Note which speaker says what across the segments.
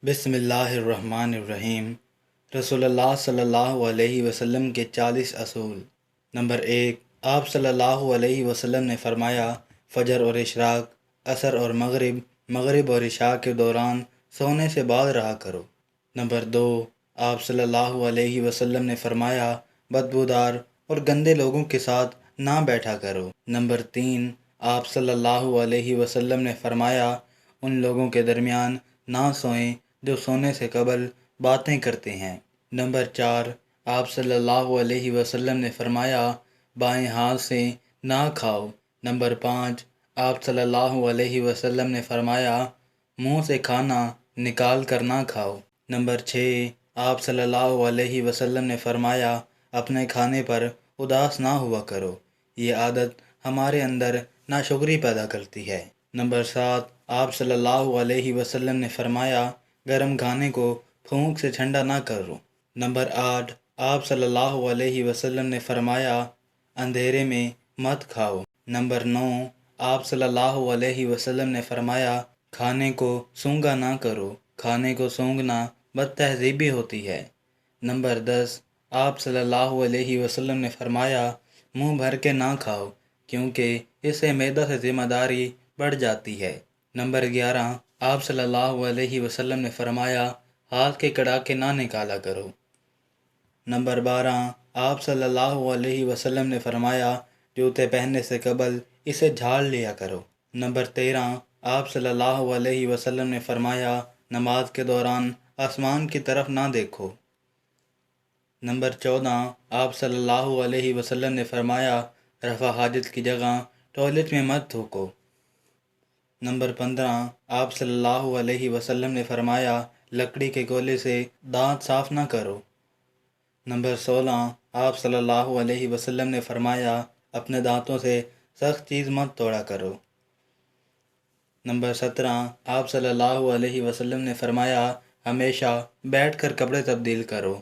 Speaker 1: بسم اللہ الرحمن الرحیم۔ رسول اللہ صلی اللہ علیہ وسلم کے 40 اصول۔ نمبر 1، آپ صلی اللہ علیہ وسلم نے فرمایا، فجر اور اشراق، عصر اور مغرب اور عشاء کے دوران سونے سے بعد رہا کرو۔ نمبر 2، آپ صلی اللہ علیہ وسلم نے فرمایا، بدبودار اور گندے لوگوں کے ساتھ نہ بیٹھا کرو۔ نمبر 3، آپ صلی اللہ علیہ وسلم نے فرمایا، ان لوگوں کے درمیان نہ سوئیں جو سونے سے قبل باتیں کرتے ہیں۔ نمبر 4، آپ صلی اللہ علیہ وسلم نے فرمایا، بائیں ہاتھ سے نہ کھاؤ۔ نمبر 5، آپ صلی اللہ علیہ وسلم نے فرمایا، منہ سے کھانا نکال کر نہ کھاؤ۔ نمبر 6، آپ صلی اللہ علیہ وسلم نے فرمایا، اپنے کھانے پر اداس نہ ہوا کرو، یہ عادت ہمارے اندر ناشکری پیدا کرتی ہے۔ نمبر 7، آپ صلی اللہ علیہ وسلم نے فرمایا، گرم کھانے کو پھونک سے ٹھنڈا نہ کرو۔ نمبر 8، آپ صلی اللہ علیہ وسلم نے فرمایا، اندھیرے میں مت کھاؤ۔ نمبر 9، آپ صلی اللہ علیہ وسلم نے فرمایا، کھانے کو سونگھا نہ کرو، کھانے کو سونگھنا بد تہذیبی ہوتی ہے۔ نمبر 10، آپ صلی اللہ علیہ وسلم نے فرمایا، منہ بھر کے نہ کھاؤ کیونکہ اس سے معدہ سے ذمہ داری بڑھ جاتی ہے۔ نمبر 11، آپ صلی اللہ علیہ وسلم نے فرمایا، ہاتھ کے کڑاکے نہ نکالا کرو۔ نمبر 12، آپ صلی اللہ علیہ وسلم نے فرمایا، جوتے پہننے سے قبل اسے جھاڑ لیا کرو۔ نمبر 13، آپ صلی اللہ علیہ وسلم نے فرمایا، نماز کے دوران آسمان کی طرف نہ دیکھو۔ نمبر 14، آپ صلی اللہ علیہ وسلم نے فرمایا، رفع حاجت کی جگہ ٹوائلٹ میں مت تھوکو۔ نمبر 15، آپ صلی اللہ علیہ وسلم نے فرمایا، لکڑی کے گولے سے دانت صاف نہ کرو۔ نمبر 16، آپ صلی اللہ علیہ وسلم نے فرمایا، اپنے دانتوں سے سخت چیز مت توڑا کرو۔ نمبر 17، آپ صلی اللہ علیہ وسلم نے فرمایا، ہمیشہ بیٹھ کر کپڑے تبدیل کرو۔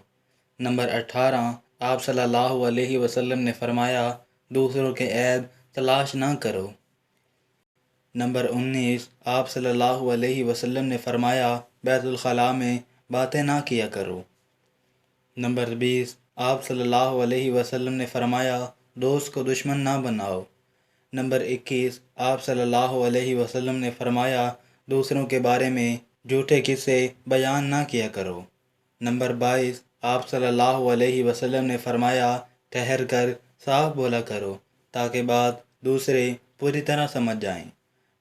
Speaker 1: نمبر 18، آپ صلی اللہ علیہ وسلم نے فرمایا، دوسروں کے عیب تلاش نہ کرو۔ نمبر 19، آپ صلی اللہ علیہ وسلم نے فرمایا، بیت الخلاء میں باتیں نہ کیا کرو۔ نمبر 20، آپ صلی اللہ علیہ وسلم نے فرمایا، دوست کو دشمن نہ بناؤ۔ نمبر 21، آپ صلی اللہ علیہ وسلم نے فرمایا، دوسروں کے بارے میں جھوٹے قصے بیان نہ کیا کرو۔ نمبر 22، آپ صلی اللہ علیہ وسلم نے فرمایا، ٹھہر کر صاف بولا کرو تاکہ بات دوسرے پوری طرح سمجھ جائیں۔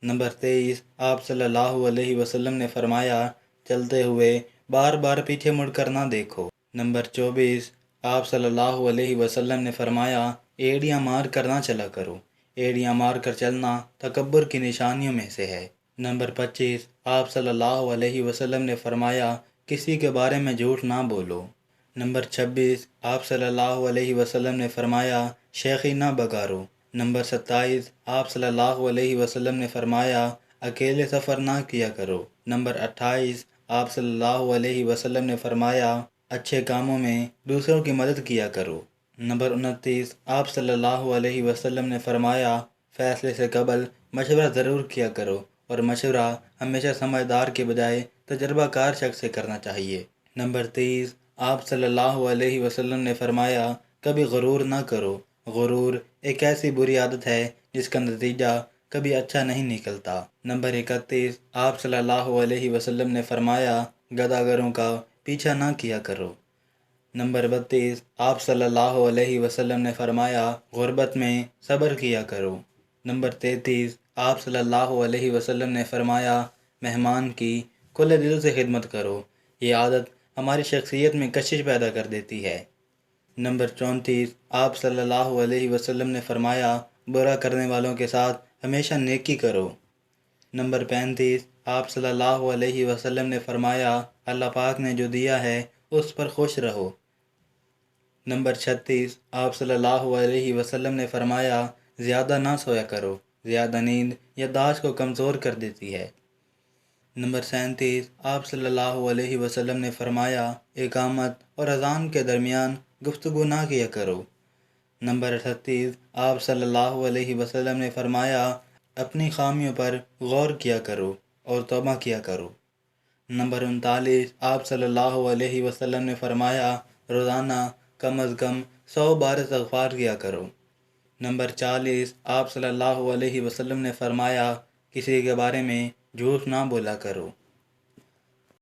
Speaker 1: نمبر 23، آپ صلی اللہ علیہ وسلم نے فرمایا، چلتے ہوئے بار بار پیچھے مڑ کر نہ دیکھو۔ نمبر 24، آپ صلی اللہ علیہ وسلم نے فرمایا، ایڑیاں مار کر نہ چلا کرو، ایڑیاں مار کر چلنا تکبر کی نشانیوں میں سے ہے۔ نمبر 25، آپ صلی اللہ علیہ وسلم نے فرمایا، کسی کے بارے میں جھوٹ نہ بولو۔ نمبر 26، آپ صلی اللہ علیہ وسلم نے فرمایا، شیخی نہ بگارو۔ نمبر 27، آپ صلی اللہ علیہ وسلم نے فرمایا، اکیلے سفر نہ کیا کرو۔ نمبر 28، آپ صلی اللہ علیہ وسلم نے فرمایا، اچھے کاموں میں دوسروں کی مدد کیا کرو۔ نمبر 29، آپ صلی اللہ علیہ وسلم نے فرمایا، فیصلے سے قبل مشورہ ضرور کیا کرو اور مشورہ ہمیشہ سمجھدار کے بجائے تجربہ کار شخص سے کرنا چاہیے۔ نمبر 30، آپ صلی اللہ علیہ وسلم نے فرمایا، کبھی غرور نہ کرو، غرور ایک ایسی بری عادت ہے جس کا نتیجہ کبھی اچھا نہیں نکلتا۔ نمبر 31، آپ صلی اللہ علیہ وسلم نے فرمایا، گداگروں کا پیچھا نہ کیا کرو۔ نمبر 32، آپ صلی اللہ علیہ وسلم نے فرمایا، غربت میں صبر کیا کرو۔ نمبر 33، آپ صلی اللہ علیہ وسلم نے فرمایا، مہمان کی کھلے دل سے خدمت کرو، یہ عادت ہماری شخصیت میں کشش پیدا کر دیتی ہے۔ نمبر 34، آپ صلی اللہ علیہ وسلم نے فرمایا، برا کرنے والوں کے ساتھ ہمیشہ نیکی کرو۔ نمبر 35، آپ صلی اللہ علیہ وسلم نے فرمایا، اللہ پاک نے جو دیا ہے اس پر خوش رہو۔ نمبر 36، آپ صلی اللہ علیہ وسلم نے فرمایا، زیادہ نہ سویا کرو، زیادہ نیند یادداشت کو کمزور کر دیتی ہے۔ نمبر 37، آپ صلی اللہ علیہ وسلم نے فرمایا، اقامت اور اذان کے درمیان گفتگو نہ کیا کرو۔ نمبر 38، آپ صلی اللہ علیہ وسلم نے فرمایا، اپنی خامیوں پر غور کیا کرو اور توبہ کیا کرو۔ نمبر 39، آپ صلی اللہ علیہ وسلم نے فرمایا روزانہ کم از کم 100 بار استغفار کیا کرو۔ نمبر 40، آپ صلی اللہ علیہ وسلم نے فرمایا کسی کے بارے میں جھوٹ نہ بولا کرو۔